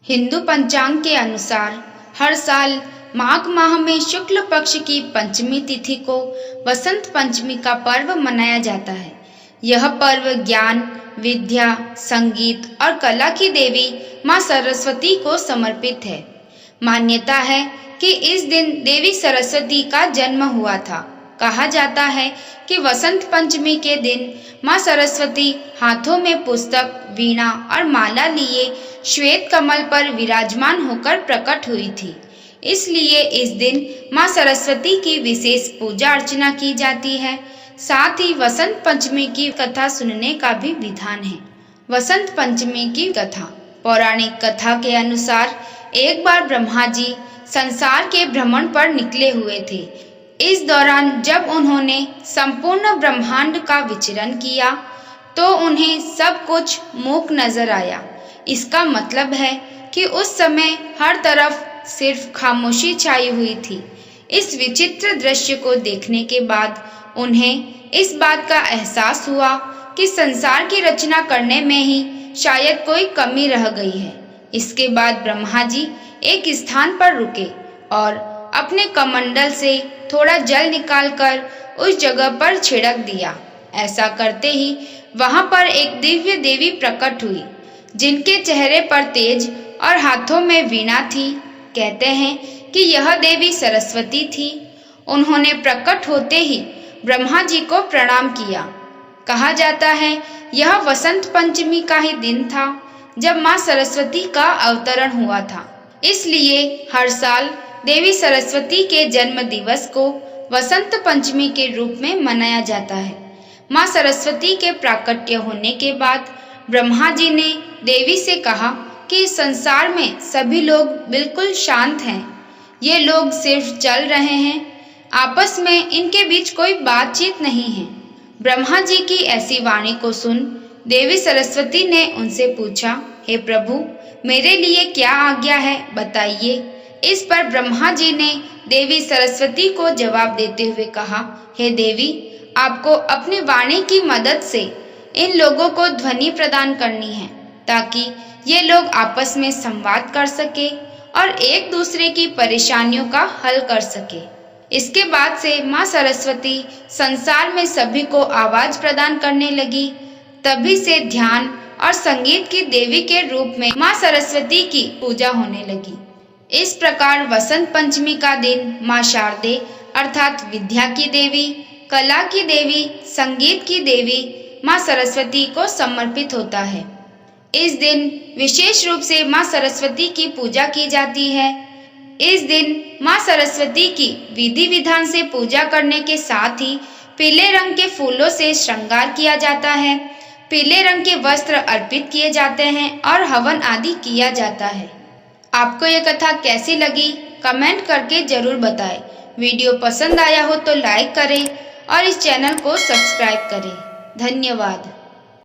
हिंदू पंचांग के अनुसार हर साल माघ माह में शुक्ल पक्ष की पंचमी तिथि को वसंत पंचमी का पर्व मनाया जाता है। यह पर्व ज्ञान, विद्या, संगीत और कला की देवी मां सरस्वती को समर्पित है। मान्यता है कि इस दिन देवी सरस्वती का जन्म हुआ था। कहा जाता है कि वसंत पंचमी के दिन मां सरस्वती हाथों में पुस्तक, वीणा और माला लिए श्वेत कमल पर विराजमान होकर प्रकट हुई थी। इसलिए इस दिन मां सरस्वती की विशेष पूजा अर्चना की जाती है। साथ ही वसंत पंचमी की कथा सुनने का भी विधान है। वसंत पंचमी की कथा। पौराणिक कथा के अनुसार एक बार ब्रह्मा जी संसार के भ्रमण पर निकले हुए थे। इस दौरान जब उन्होंने संपूर्ण ब्रह्मांड का विचरण किया तो उन्हें सब कुछ मूक नजर आया। इसका मतलब है कि उस समय हर तरफ सिर्फ खामोशी छाई हुई थी। इस विचित्र दृश्य को देखने के बाद उन्हें इस बात का एहसास हुआ कि संसार की रचना करने में ही शायद कोई कमी रह गई है। इसके बाद ब्रह्मा जी एक स्थान पर रुके और अपने कमंडल से थोड़ा जल निकालकर उस जगह पर छिड़क दिया। ऐसा करते ही वहां पर एक दिव्य देवी प्रकट हुई, जिनके चेहरे पर तेज और हाथों में वीणा थी। कहते हैं कि यह देवी सरस्वती थी। उन्होंने प्रकट होते ही ब्रह्मा जी को प्रणाम किया। कहा जाता है यह वसंत पंचमी का ही दिन था जब मां सरस्वती का अवतरण हुआ था। इसलिए हर साल देवी सरस्वती के जन्म दिवस को वसंत पंचमी के रूप में मनाया जाता है। मां सरस्वती के प्राकट्य होने के बाद ब्रह्मा जी ने देवी से कहा कि इस संसार में सभी लोग बिल्कुल शांत हैं। ये लोग सिर्फ चल रहे हैं, आपस में इनके बीच कोई बातचीत नहीं है। ब्रह्मा जी की ऐसी वाणी को सुन देवी सरस्वती ने उनसे पूछा, हे प्रभु, मेरे लिए क्या आज्ञा है, बताइए। इस पर ब्रह्मा जी ने देवी सरस्वती को जवाब देते हुए कहा, हे देवी, आपको अपनी वाणी की मदद से इन लोगों को ध्वनि प्रदान करनी है ताकि ये लोग आपस में संवाद कर सके और एक दूसरे की परेशानियों का हल कर सके। इसके बाद से मां सरस्वती संसार में सभी को आवाज प्रदान करने लगी। तभी से ध्यान और संगीत की देवी के रूप में मां सरस्वती की पूजा होने लगी। इस प्रकार वसंत पंचमी का दिन मां शारदे अर्थात विद्या की देवी, कला की देवी, संगीत की देवी मां सरस्वती को समर्पित होता है। इस दिन विशेष रूप से मां सरस्वती की पूजा की जाती है। इस दिन मां सरस्वती की विधि विधान से पूजा करने के साथ ही पीले रंग के फूलों से श्रृंगार किया जाता है। पीले रंग के वस्त्र अर्पित किए जाते हैं और हवन आदि किया जाता है। आपको ये कथा कैसी लगी कमेंट करके जरूर बताएं। वीडियो पसंद आया हो तो लाइक करें और इस चैनल को सब्सक्राइब करें। धन्यवाद।